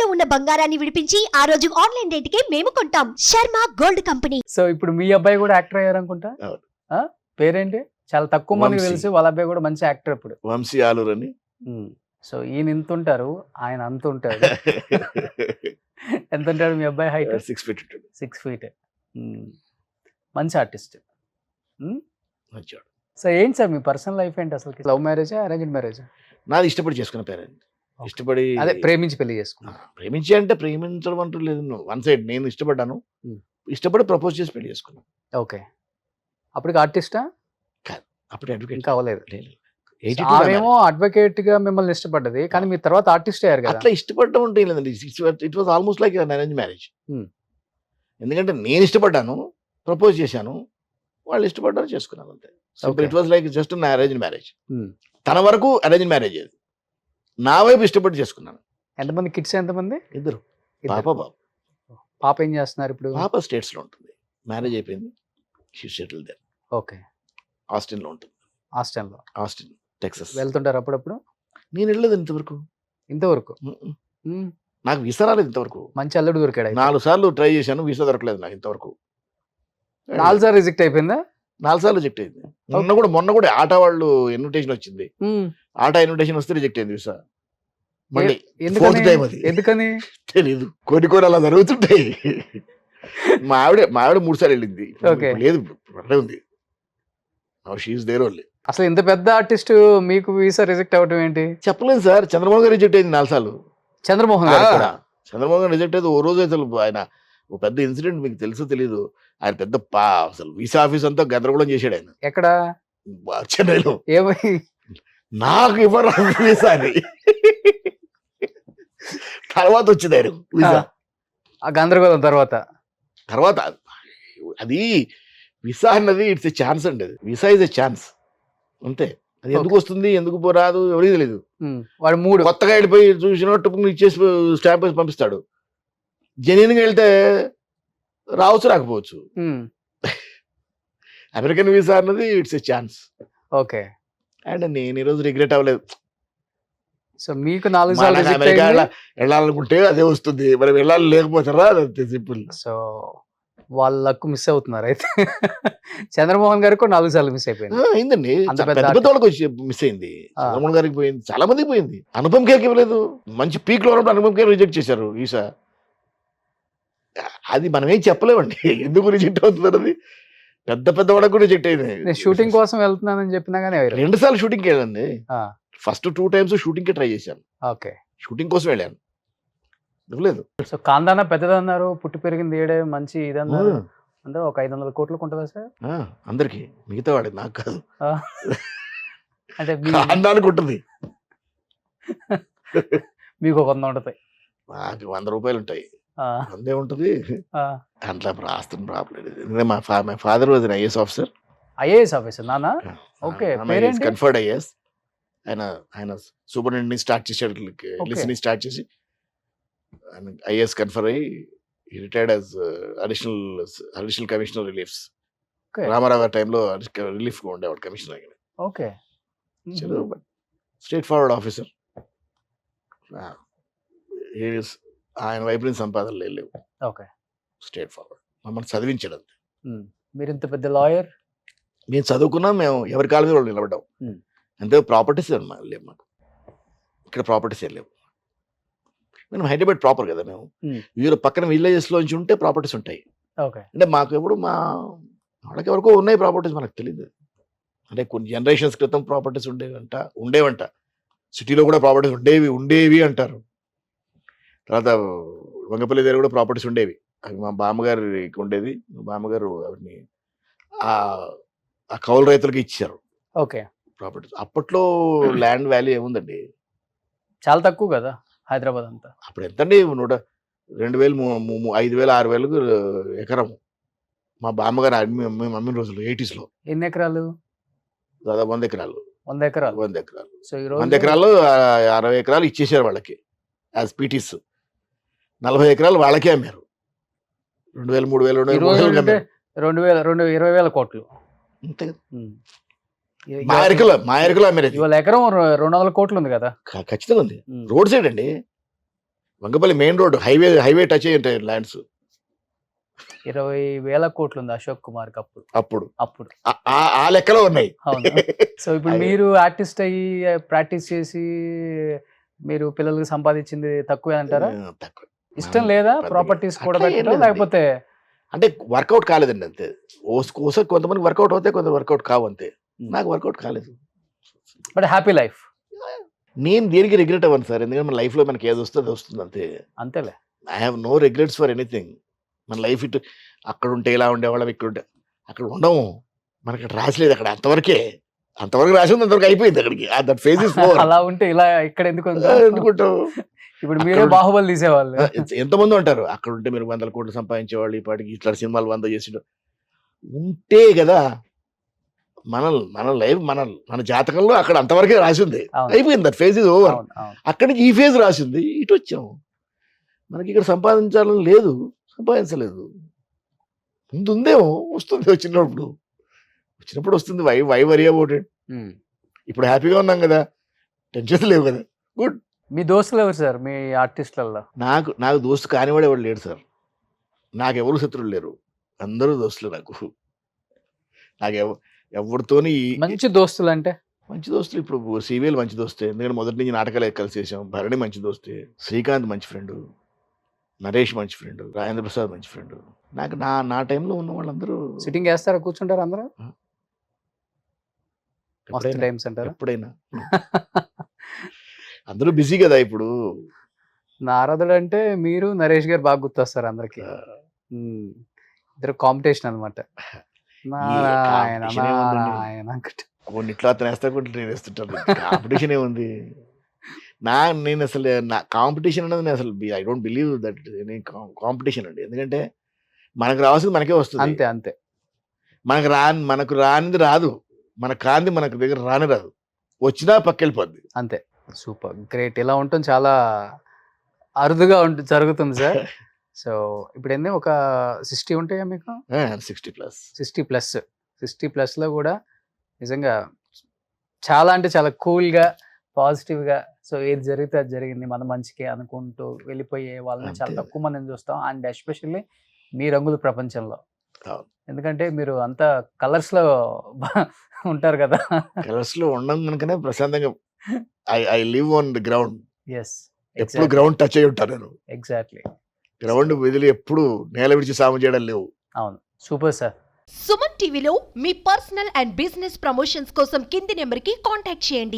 ఇంట్లో ఉన్న బంగారాన్ని విడిపించి ఆ రోజు ఆన్లైన్ రేటుకే మేము కొంటాం. Sharma gold company. సో ఇప్పుడు మీ అబ్బాయి కూడా యాక్టర్ అయ్యారనుకుంటా. అవును. పేరేంటి? చాలా తక్కువ మందికి వంశీ. తెలుసు. వాళ్ళ అబ్బాయి కూడా మంచి యాక్టర్ ఇప్పుడు. వంశీ ఆలూర్ అని. సో ఈయన ఇంత ఉంటారు, ఆయన అంత ఉంటాడు. ఎంత ఉంటాడు మీ అబ్బాయి హైట్? 6 feet ఉంటాడు. 6 feet. మంచి ఆర్టిస్ట్. మంచివాడు. సో ఏంటి సార్ మీ పర్సనల్ లైఫ్ ఏంటి అసలు? లవ్ మ్యారేజా, అరేంజ్డ్ మ్యారేజా? నాది ఇష్టపడి చేసుకున్న పేరెంట్. ఇష్టపడి అదే ప్రేమించి పెళ్లి చేసుకున్నా. ప్రేమించి అంటే ప్రేమించడం అంటూ లేదు. వన్ సైడ్ నేను ఇష్టపడ్డాను. ఇష్టపడి ప్రపోజ్ చేసి పెళ్లి చేసుకున్నాను. ఓకే. అప్పటికి ఆర్టిస్టా? అప్పుడు అడ్వకేట్ ఇంకా అవ్వలేదు. లేదు. ఆమెమో అడ్వకేట్ గా మిమ్మల్ని ఇష్టపడ్డది, కానీ మీ తర్వాత ఆర్టిస్ట్ అయ్యారు కదా. అట్లా ఇష్టపడడం అంటే ఏం లేదండి. It was almost like arrange marriage. ఎందుకంటే నేను ఇష్టపడ్డాను, ప్రపోజ్ చేశాను, వాళ్ళు ఇష్టపడ్డారు, చేసుకున్నాను అంతే. It was like just arrange marriage. తన వరకు అరేంజ్ మ్యారేజ్. నా వైపు ఇష్టపడి చేసుకున్నాను. ఎంతమంది కిడ్స్? ఎంతమంది? ఇద్దరు, పాప బాబు. పాప ఏం చేస్తున్నారు ఇప్పుడు? పాప స్టేట్స్ లో ఉంటుంది. మ్యారేజ్ అయిపోయింది. She settle there. Okay. Austin లో ఉంటుంది. Austin Texas. వెళ్తుంటారు అప్పుడప్పుడు? నేను వెళ్ళలేదు ఇంతవరకు. నాకు వీసా రాలేదు ఇంతవరకు. మంచి అల్లుడు దొరికాడు. 4 సార్లు ట్రై చేశాను, వీసా దొరకలేదు నాకు ఇంతవరకు. 4 సార్లు రిజెక్ట్ అయిపోయిందా? 4 సార్లు రిజెక్ట్ అయింది. మొన్న కూడా ఆటా వాళ్ళు ఇన్విటేషన్ వచ్చింది. ఆటా ఇన్విటేషన్ వస్తే రిజెక్ట్ అయింది వీసా. మళ్ళీ ఫోర్త్ టైం అది. ఎందుకని తెలీదు. కొన్ని అలా జరుగుతుంటాయి. మా ఆవిడ 3 సార్లు వెళ్ళింది. లేదు అట్లే ఉంది. అసలు ఇంత పెద్ద ఆర్టిస్ట్ మీకు వీసా రిజెక్ట్ అవ్వడం ఏంటి? చెప్పలేదు సార్. చంద్రమోహన్ గారు రిజెక్ట్ అయింది 4 సార్లు. చంద్రమోహన్ గారు రిజెక్ట్ అయింది. ఓ రోజు అసలు ఆయన ఓ పెద్ద ఇన్సిడెంట్ మీకు తెలుసో తెలీదు. ఆయన పెద్ద అసలు వీసా ఆఫీస్ అంతా గందరగోళం చేశాడు ఆయన. ఎక్కడ? చెన్నైలో. ఏమై? నాకు ఇవ్వరు వీసా అని. తర్వాత వచ్చింది ఆయన వీసా. ఆ గందరగోళం తర్వాత అది వీసా అన్నది ఇట్స్ ఎ ఛాన్స్ అండి. అది వీసా ఇస్ ఎ ఛాన్స్ అంతే. అది ఎందుకు వస్తుంది, ఎందుకు రాదు ఎవరికి తెలియదు. వాడు 3 కొత్తగా వెళ్ళిపోయి చూసినట్టు ఇచ్చేసి స్టాంప్ వేసి పంపిస్తాడు. జెన్యున్గా వెళ్తే రావచ్చు, రాకపోవచ్చు. అమెరికన్ వీసా అన్నది it's a chance. Okay. And నేను ఈరోజు రిగ్రెట్ అవ్వలేదు. సో మీకు 4 సార్లు అమెరికా వెళ్ళాలనుకుంటే అదే వస్తుంది, మరి వెళ్ళాలి లేకపోతారా, అంతే సింపుల్. సో వాళ్ళ లక్ మిస్ అవుతున్నారు అయితే. చంద్రమోహన్ గారికి 4 సార్లు మిస్ అయిపోయింది. అయిందండి. పెద్ద వాళ్ళకి వచ్చి మిస్ అయింది. చంద్రమోహన్ గారికి పోయింది, చాలా మందికి పోయింది. అనుపమ్ ఖేర్కి ఇవ్వలేదు. మంచి పీక్ లో ఉన్నప్పుడు అనుపమ్ ఖేర్ రిజెక్ట్ చేశారు వీసా. అది మనం ఏం చెప్పలేమండి ఎందుకు రిజెక్ట్ అవుతుంది. పెద్ద వాళ్ళకి కూడా రిజెక్ట్ అయింది. షూటింగ్ కోసం వెళ్తున్నానని చెప్పినా కానీ 2 సార్లు షూటింగ్కి వెళ్ళండి. ఫస్ట్ 2 times షూటింగ్ కి ట్రై చేశాను. ఓకే. షూటింగ్ కోసం వెళ్ళాను, ఇవ్వలేదు. సో కాందానా పెద్దదన్నారు, పుట్టి పెరిగింది ఏడే, మంచి ఇదన్నారు. అందరూ ఒక 500 కోట్లకు ఉంటుందా సార్? అందరికి, మిగతా వాడి నాకు కాదు. అంటే కాందానికి ఉంటుంది. మీకు 100 ఉంటుంది. నాకు 100 రూపాయలు ఉంటాయి. అందే ఉంటుంది. అట్లా రాస్తున్న ప్రాబ్లం. మా father was an IAS officer. IAS officer నాన్న? ఓకే. Conferred IAS. ఆయన సూపరింటెండెంట్ స్టార్ట్ చేశాడు, లిసనింగ్ స్టార్ట్ చేసి ఐఏఎస్ కన్ఫర్ అయ్యి retired as additional commissioner reliefs. Rama Rao గారి టైంలో రిలీఫ్ గా ఉండేవాడు commissioner. Okay. Straightforward officer. ఆయన వైపు నుంచి సంపాదనలు లేవు. ఓకే. Straightforward. మమ్మల్ని చదివించాడు అంతే. మీరు ఇంత పెద్ద లాయర్. మేము చదువుకున్నాం, మేము ఎవరి కాళ్ళ మీద వాళ్ళు నిలబడ్డాం అంతే. ప్రాపర్టీస్ లేవు మాకు ఇక్కడ. ప్రాపర్టీస్ ఏం లేవు. మేము హైదరాబాద్ ప్రాపర్ కదా. మేము వీరు పక్కన విలేజెస్ లోంచి ఉంటే ప్రాపర్టీస్ ఉంటాయి. అంటే మాకు ఎప్పుడు మా వాళ్ళకి ఎవరికో ఉన్నాయి ప్రాపర్టీస్, మనకు తెలియదు. అంటే కొన్ని జనరేషన్స్ క్రితం ప్రాపర్టీస్ ఉండేవంట. సిటీలో కూడా ప్రాపర్టీస్ ఉండేవి అంటారు. తర్వాత వంగపల్లి దగ్గర కూడా ప్రాపర్టీస్ ఉండేవి. అవి మా బామ్మగారికి ఉండేది. మా బామ్మగారు అవన్నీ ఆ కౌలు రైతులకి ఇచ్చారు. ఓకే. ప్రాపర్టీస్ అప్పట్లో ల్యాండ్ వాల్యూ ఏముందండి, చాలా తక్కువ కదా హైదరాబాద్ అంతా. అప్పుడు ఎంతండి, 2,000 5,000 6,000 ఎకరం. మా బామ్మగారు అమ్మిన రోజులు 80s లో. ఎన్ని ఎకరాలు? దాదాపు 100 ఎకరాలు. 100 ఎకరాలు. 100 ఎకరాలు. సో 100 ఎకరాలు 60 ఎకరాలు ఇచ్చేసారు వాళ్ళకి యాజ్ పీటీస్. 40 ఎకరాలు వాళ్ళకే అమ్మారు. 2,000 3,000 20,000 కోట్లు అంతే కదా. మా ఎరుకలో అమ్మారు. ఇవాళ ఎకరం 200 కోట్లు ఉంది కదా. ఖచ్చితంగా ఉంది. రోడ్ సైడ్ అండి. Vangapalli main road highway touch అయ్యి ఉంటాయి ల్యాండ్స్ 20,000 కోట్లు ఉంది అశోక్ కుమార్ కి అప్పుడు అప్పుడు ఆ లెక్కలో ఉన్నాయి. అవును. సో ఇప్పుడు మీరు ఆర్టిస్ట్ అయ్యి ప్రాక్టీస్ చేసి మీరు పిల్లలకి సంపాదించింది తక్కువే అంటారా? తక్కువ. ఇష్టం లేదా పెద్దగా. ప్రాపర్టీస్ కూడా అట్లా ఏం పెట్టడం, లేదండి. లేకపోతే అంటే వర్కౌట్ కాలేదండి అంతే. ఓసారి కొంతమంది వర్కౌట్ అవుతాయి, కొంత వర్కౌట్ కావు అంతే. నాకు వర్కౌట్ కాలేదు. బట్ హ్యాపీ లైఫ్ నేను దేనికి రిగ్రెట్ అవ్వను సార్, ఎందుకంటే మన లైఫ్లో మనకి ఏది వస్తుంది అది వస్తుంది అంతే. అంతేలే. I have no regrets for anything. మన లైఫ్ ఇటు అక్కడ ఉంటే ఇలా ఉండేవాళ్ళం, ఇక్కడ ఉంటే అక్కడ ఉండము. మనకి రాసలేదు అక్కడ, అంతవరకు రాసి ఉంది, అంతవరకు అయిపోయింది అక్కడికి. That phase is over. అలా ఉంటే ఇలా ఇక్కడ ఎందుకు ఎందుకుంటావు? ఇప్పుడు మీరే బాహుబలి తీసేవాళ్ళు. ఎంతమంది ఉంటారు అక్కడ ఉంటే, మీరు 100 కోట్లు సంపాదించేవాళ్ళు, ఇప్పటికి ఇట్లా సినిమాలు 100 చేసి ఉంటే కదా మన లైఫ్ మన జాతకంలో అక్కడ అంతవరకే రాసి ఉంది, అయిపోయింది. That phase is over. అక్కడి నుంచి ఈ ఫేజ్ రాసింది, ఇటు వచ్చాము. మనకి ఇక్కడ సంపాదించాలని లేదు, సంపాదించలేదు. ముందు ఉందేమో, వస్తుంది వచ్చినప్పుడు వస్తుంది. Why worry about it. ఇప్పుడు హ్యాపీగా ఉన్నాం కదా, టెన్షన్ లేవు కదా, గుడ్. మీ దోస్తులు ఎవరు సార్ మీ ఆర్టిస్టులలో? నాకు దోస్తు కానివాడు ఎవరు లేడు సార్. నాకు ఎవరు శత్రువులు లేరు, అందరూ దోస్తులు. నాకు ఎవరితోని మంచి దోస్తులు అంటే మంచి దోస్తులు ఇప్పుడు సివిఎల్ మంచి దోస్తే, ఎందుకంటే మొదటి నుంచి నాటకాలు కలిసి చేసాం. భరణి మంచి దోస్తే, శ్రీకాంత్ మంచి ఫ్రెండ్, నరేష్ మంచి ఫ్రెండ్, రాజేంద్ర ప్రసాద్ మంచి ఫ్రెండ్. నాకు నా టైంలో ఉన్న వాళ్ళందరూ సిట్టింగ్ వేస్తారా, కూర్చుంటారు అందరూ? టైమ్స్ అంటారు ఎప్పుడైనా. అందరూ బిజీ కదా ఇప్పుడు. నారదుడు అంటే మీరు నరేష్ గారు బాగా గుర్తొస్తారు అందరికి. ఇద్దరు కాంపిటీషన్ అనమాట. కొన్నిట్లో అతను వేస్తా, కొన్ని నేను వేస్తుంటాను. కాంపిటీషన్ ఏముంది? నేను అసలు నా కాంపిటీషన్ అనేది అసలు I don't believe that competition అండి. ఎందుకంటే మనకు రావాల్సింది మనకే వస్తుంది. అంతే. మనకు రానిది రాదు, మనకు కాంది మనకు దగ్గర రాదు, వచ్చినా పక్కెళ్ళిపోద్ది అంతే. Super great. ఇలా ఉంటుంది, చాలా అరుదుగా జరుగుతుంది సార్. సో ఇప్పుడు ఏంది, ఒక 60 ఉంటాయా మీకు? 60+. 60+లో కూడా నిజంగా చాలా అంటే చాలా కూల్గా, పాజిటివ్గా, సో ఏది జరిగితే అది జరిగింది మన మంచికే అనుకుంటూ వెళ్ళిపోయే వాళ్ళని చాలా తక్కువ మందిని చూస్తాం. అండ్ ఎస్పెషల్లీ మీ రంగుల ప్రపంచంలో, ఎందుకంటే మీరు అంతా కలర్స్లో ఉంటారు కదా. కలర్స్లో ఉండడం కనుకనే ప్రశాంతంగా I live on the ground. ఎప్పుడు ఎగ్జాక్ట్లీ గ్రౌండ్ టచ్ అయ్యి ఉంటాను నేను. ఎగ్జాక్ట్లీ. గ్రౌండ్ వదిలి ఎప్పుడు నేల విడిచి సాము చేయడం లేవు. అవును, సూపర్ సార్. సుమన్ టీవీలో మీ పర్సనల్ అండ్ బిజినెస్ ప్రమోషన్స్ కోసం కింది నెంబర్కి కాంటాక్ట్ చేయండి.